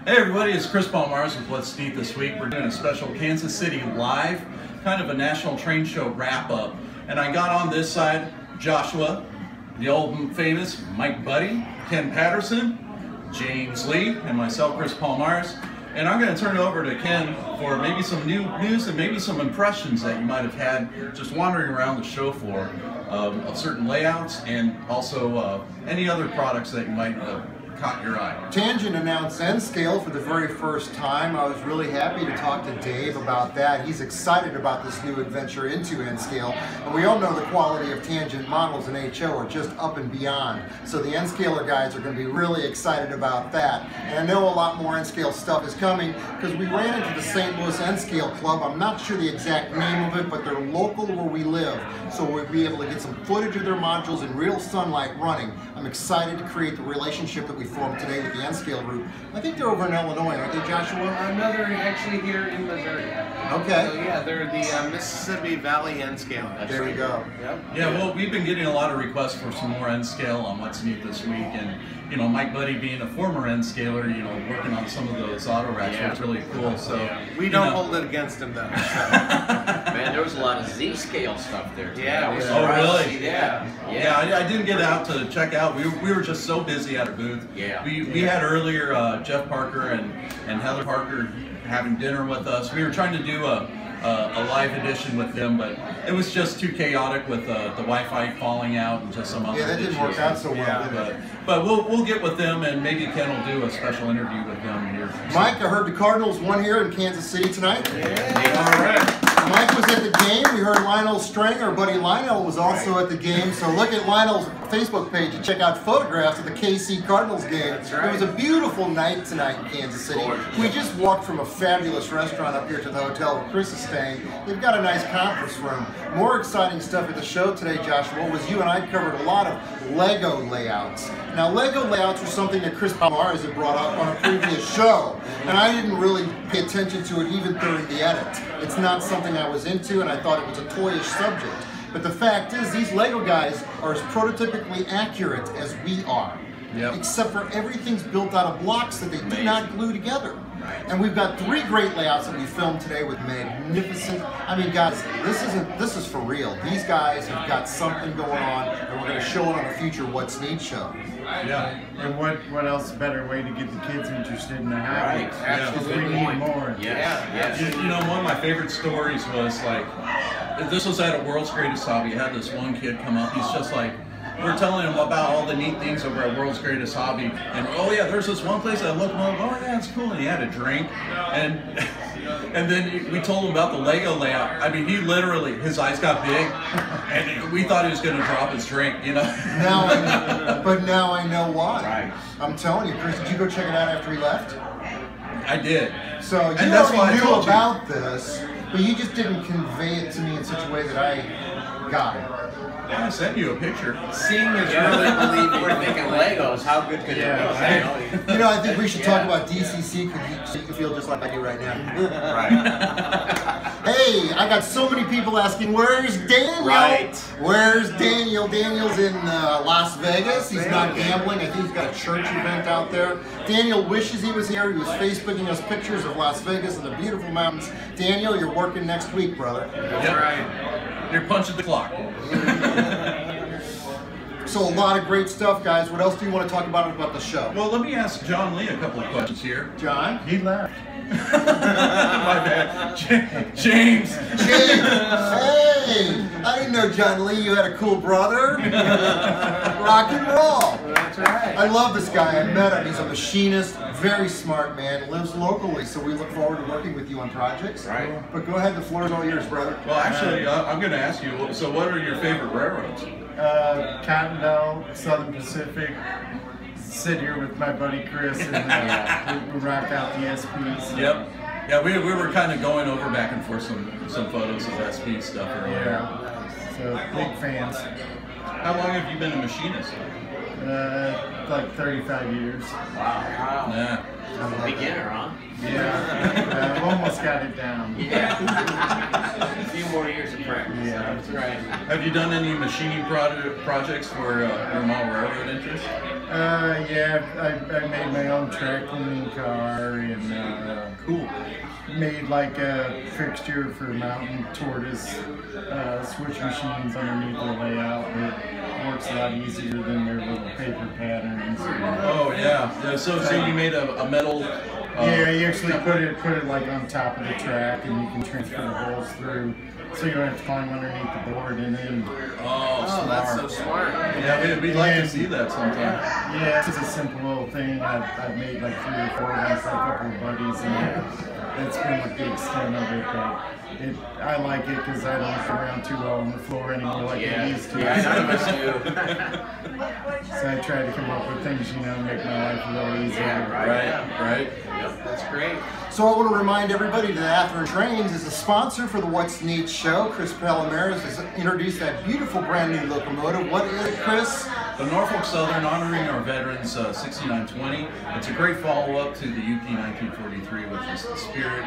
Hey everybody, it's Chris Mars with What's Neat This Week. We're doing a special Kansas City Live, kind of a national train show wrap-up. And I got on this side Joshua, the old famous Mike Buddy, Ken Patterson, James Lee, and myself, Chris Mars. And I'm going to turn it over to Ken for maybe some new news and maybe some impressions that you might have had just wandering around the show floor of certain layouts and also any other products that you might have caught your eye. Tangent announced N-Scale for the very first time. I was really happy to talk to Dave about that. He's excited about this new adventure into N-Scale. And we all know the quality of Tangent models in HO are just up and beyond. So the N-Scaler guys are going to be really excited about that. And I know a lot more N-Scale stuff is coming because we ran into the St. Louis N-Scale Club. I'm not sure the exact name of it, but they're local where we live. So we'll be able to get some footage of their modules in real sunlight running. I'm excited to create the relationship that we formed today with the N-Scale group. I think they're over in Illinois, aren't they, Joshua? No, they're actually here in Missouri. Okay. So yeah, they're the Mississippi Valley N-Scale. There you go. Yep. Yeah, well, we've been getting a lot of requests for some more N-Scale on What's Neat This Week, and you know, Mike Buddy being a former N-Scaler, you know, working on some of those auto racks was really cool. So we don't hold it against him though. Man, there was a lot of Z-scale stuff there today. Yeah. Oh, really? Yeah. I didn't get out to check out. We were just so busy at our booth. Yeah. We had earlier Jeff Parker and Heather Parker having dinner with us. We were trying to do a live edition with them, but it was just too chaotic with the Wi-Fi falling out and just some other Yeah, that didn't work out so well, did it? But we'll get with them, and maybe Ken will do a special interview with them here. Mike, I heard the Cardinals won here in Kansas City tonight. Yeah. All right. Mike was at the game. We heard Lionel Strang, our buddy Lionel, was also at the game. So look at Lionel's Facebook page and check out photographs of the KC Cardinals game. That's right. It was a beautiful night tonight in Kansas City. We just walked from a fabulous restaurant up here to the hotel where Chris is staying. They've got a nice conference room. More exciting stuff at the show today, Joshua, was you and I covered a lot of Lego layouts. Now, Lego layouts are something that Chris Mars had brought up on a previous show, and I didn't really pay attention to it even during the edit. It's not something I was into, and I thought it was a toyish subject. But the fact is, these Lego guys are as prototypically accurate as we are. Yep. Except for everything's built out of blocks that they do not glue together. And we've got 3 great layouts that we filmed today with magnificent. I mean, guys, this is for real. These guys have got something going on, and we're going to show it on a future What's Neat show. Yeah. And what else better way to get the kids interested in the hobby? Right. Absolutely. We need more. Yes. You know, one of my favorite stories was like, this was at a World's Greatest Hobby. I had this one kid come up. He's just like, we're telling him about all the neat things over at World's Greatest Hobby, and oh yeah, there's this one place I looked up. Oh yeah, it's cool. And he had a drink, and then we told him about the Lego layout. I mean, he literally, his eyes got big, and we thought he was going to drop his drink. You know. But now I know why. Right. I'm telling you, Chris. Did you go check it out after he left? I did. So you And that's why I already knew told you. about this, but you just didn't convey it to me in such a way that I got it. Yeah, I sent you a picture. Seeing is Yeah, really believing. we're thinking Legos. How good could it be? You know, I think we should talk about DCC because you can feel just like I do right now. Right. Hey, I got so many people asking, where's Daniel? Right. Where's Daniel? Daniel's in Las Vegas. He's not gambling. I think he's got a church event out there. Daniel wishes he was here. He was Facebooking us pictures of Las Vegas and the beautiful mountains. Daniel, you're working next week, brother. That's right. You're punching the clock. So a lot of great stuff, guys. What else do you want to talk about the show? Well, let me ask John Lee a couple of questions here. John? He left. My bad. James. Hey, I didn't know, John Lee, you had a cool brother. Rock and roll. That's right. I love this guy. I met him. He's a machinist, very smart man, lives locally, so we look forward to working with you on projects. Right. But go ahead, the floor is all yours, brother. Well, actually, I'm going to ask you, so what are your favorite railroads? Cotton Belt, Southern Pacific. Sit here with my buddy Chris and we rock out the SPs. Yep. Yeah, we were kind of going over back and forth some photos of SP stuff earlier. Yeah. So big fans. How long have you been a machinist? Like 35 years. Wow. Yeah. I'm a beginner, huh? Yeah. I've almost got it down. Yeah. A few more years of practice. Yeah. That's right. Have you done any machining projects for your model railroad interest? Yeah, I made my own track cleaning car and Cool. made like a fixture for mounting tortoise switch machines underneath the layout. It works a lot easier than their little paper patterns. Oh yeah. So you made a metal. Yeah, you actually put it like on top of the track, and you can transfer the holes through, so you don't have to climb underneath the board. And then Oh, Oh, that's so smart. Yeah, we'd like to see that sometime. yeah, it's a simple little thing. I've made like 3 or 4 of them for a couple of buddies, and that's been like the extent of it. But I like it because I don't get around too well on the floor anymore like I used to. Yeah, none of us do. So I try to come up with things, make my life a little easier. Yeah, Right. That's great. So I want to remind everybody that Athearn Trains is a sponsor for the What's Neat show. Chris Palomares has introduced that beautiful brand new locomotive. What is it, Chris? The Norfolk Southern, honoring our veterans, 6920. It's a great follow-up to the UP 1943, which is the spirit.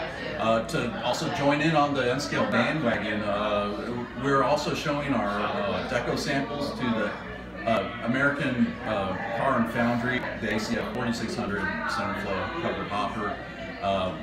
To also join in on the N-scale bandwagon, we're also showing our deco samples to the American Car and Foundry, the ACF 4600 center flow covered hopper.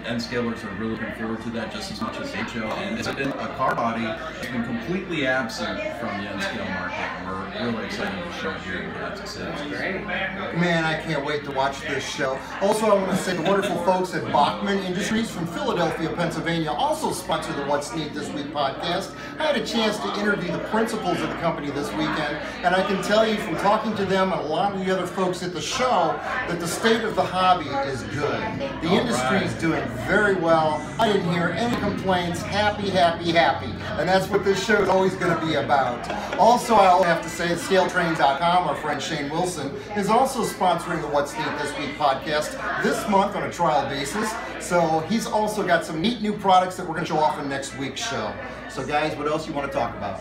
N-scalers are really looking forward to that just as much as HO, and it's been a car body that's been completely absent from the N-scale market, and we're really excited to show it here in Kansas City. Great. Man, I can't wait to watch this show. Also, I want to say the wonderful folks at Bachman Industries from Philadelphia, Pennsylvania also sponsor the What's Neat This Week podcast. I had a chance to interview the principals of the company this weekend, and I can tell you from talking to them and a lot of the other folks at the show that the state of the hobby is good. The industry is doing very well. I didn't hear any complaints. Happy, happy, happy. And that's what this show is always going to be about. Also, I have to say that ScaleTrains.com, our friend Shane Wilson, is also sponsoring the What's Neat This Week podcast this month on a trial basis. So he's also got some neat new products that we're going to show off in next week's show. So guys, what else you want to talk about?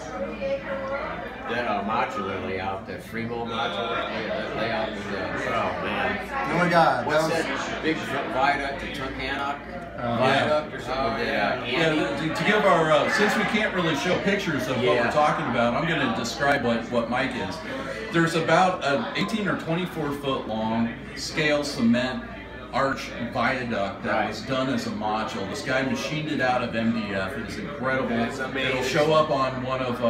That modular layout, that Fremo modular layout, oh man. Oh my God. What's that that big viaduct, the Tunkhannock viaduct or something? Yeah, to give our, since we can't really show pictures of what we're talking about, I'm going to describe what Mike is. There's about an 18 or 24 foot long scale cement arch viaduct that was done as a module. This guy machined it out of MDF. It's incredible. It's amazing. It'll show up on one of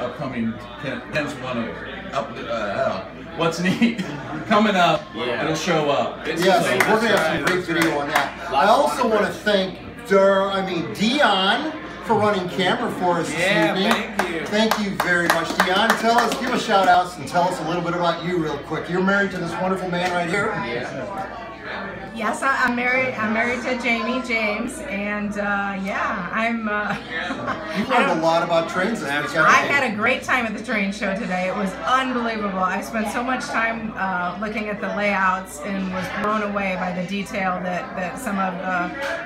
upcoming Ken's one of What's Neat coming up. Yeah. It'll show up. Yes, we're going to have some great video on that. I also want to thank Dion for running camera for us this evening. Thank you. Thank you very much, Dion. Give us shout outs and tell us a little bit about you real quick. You're married to this wonderful man right here. Yeah. Yes, I'm married. I'm married to Jamie James, and I'm. You've learned a lot about trains this week. I had a great time at the train show today. It was unbelievable. I spent so much time looking at the layouts and was blown away by the detail that some of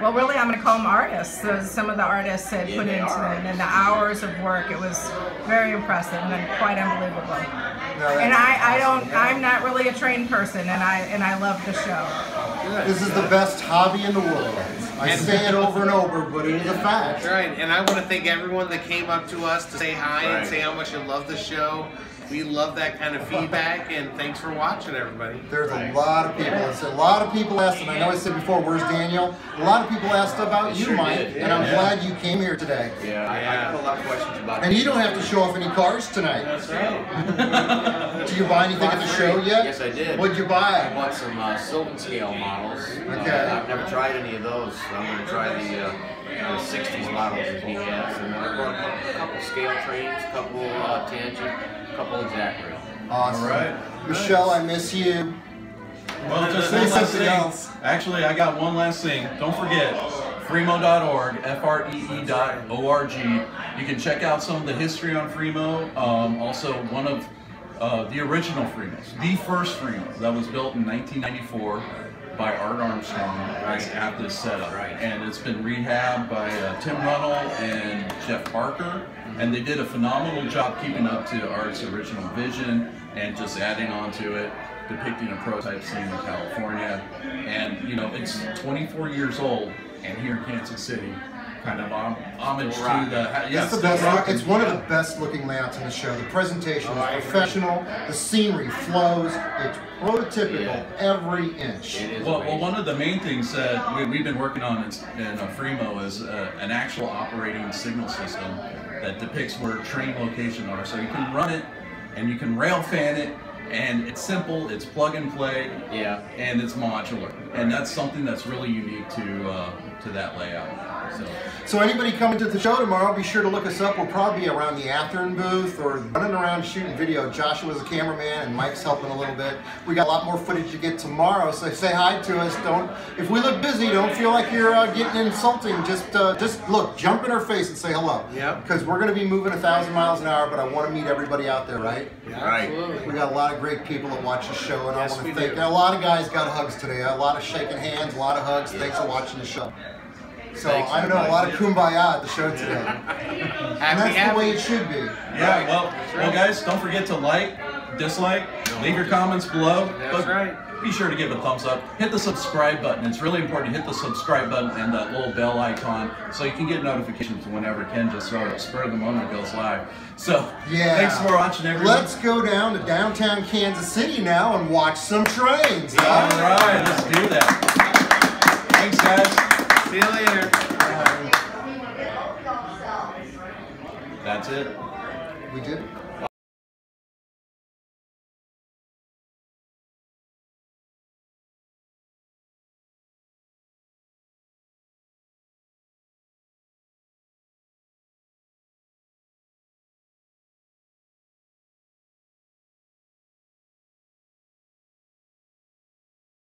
well, really, I'm going to call them artists. Some of the artists had put into them, and the hours of work. It was very impressive and quite unbelievable. And I'm not really a train person, and I love the show. This is the best hobby in the world. I say it over and over, but it is a fact. That's right, and I want to thank everyone that came up to us to say hi and say how much you love the show. We love that kind of feedback, and thanks for watching, everybody. There's a lot of people. A lot of people asked, and I know I said before, where's Daniel? A lot of people asked about you, Mike, and I'm glad you came here today. Yeah, I got a lot of questions about it. And you don't have to show off any cars tonight. That's right. Did you buy anything at the show yet? Yes, I did. What'd you I buy? bought some Sylvan scale models. Okay. I've never tried any of those, so I'm going to try the 60s models that he has. And then I bought a couple scale trains, a couple tangent, a couple exact rail. Awesome. All right. Michelle, I miss you. Well, just Say one last something thing. else. Actually, I got one last thing. Don't forget, Fremo.org, FREE.org. You can check out some of the history on Fremo. Also, one of the original Fremos, the first Fremo that was built in 1994 by Art Armstrong at this setup. And it's been rehabbed by Tim Runnell and Jeff Parker. And they did a phenomenal job keeping up to Art's original vision and just adding on to it, depicting a prototype scene in California. And, it's 24 years old, and here in Kansas City, kind of homage to the it's the best. It's one of the best looking layouts in the show. The presentation is professional. The scenery flows. It's prototypical every inch. Well, one of the main things that we've been working on in Fremo is an actual operating signal system that depicts where train locations are. So you can run it and you can rail fan it. And it's simple, it's plug and play, and it's modular, and that's something that's really unique to that layout. So anybody coming to the show tomorrow, be sure to look us up. We'll probably be around the Athearn booth or running around shooting video. Joshua's a cameraman and Mike's helping a little bit. We got a lot more footage to get tomorrow, so say hi to us. If we look busy, don't feel like you're getting insulting. Just look, jump in our face and say hello. Because we're going to be moving 1,000 miles an hour, but I want to meet everybody out there, right? Absolutely. We got a lot of great people that watch the show, and I want to thank a lot of guys got hugs today. A lot of shaking hands, a lot of hugs. Thanks for watching the show. So I don't know, a lot of kumbaya at the show today. And that's the way it should be. Yeah, well guys, don't forget to like, dislike, leave your comments below. That's right. Be sure to give a thumbs up. Hit the subscribe button. It's really important to hit the subscribe button and that little bell icon so you can get notifications whenever Ken just sort of spur of the moment goes live. So, thanks for watching, everyone. Let's go down to downtown Kansas City now and watch some trains. All right, let's do that. Thanks, guys. See you later. That's it. We did it.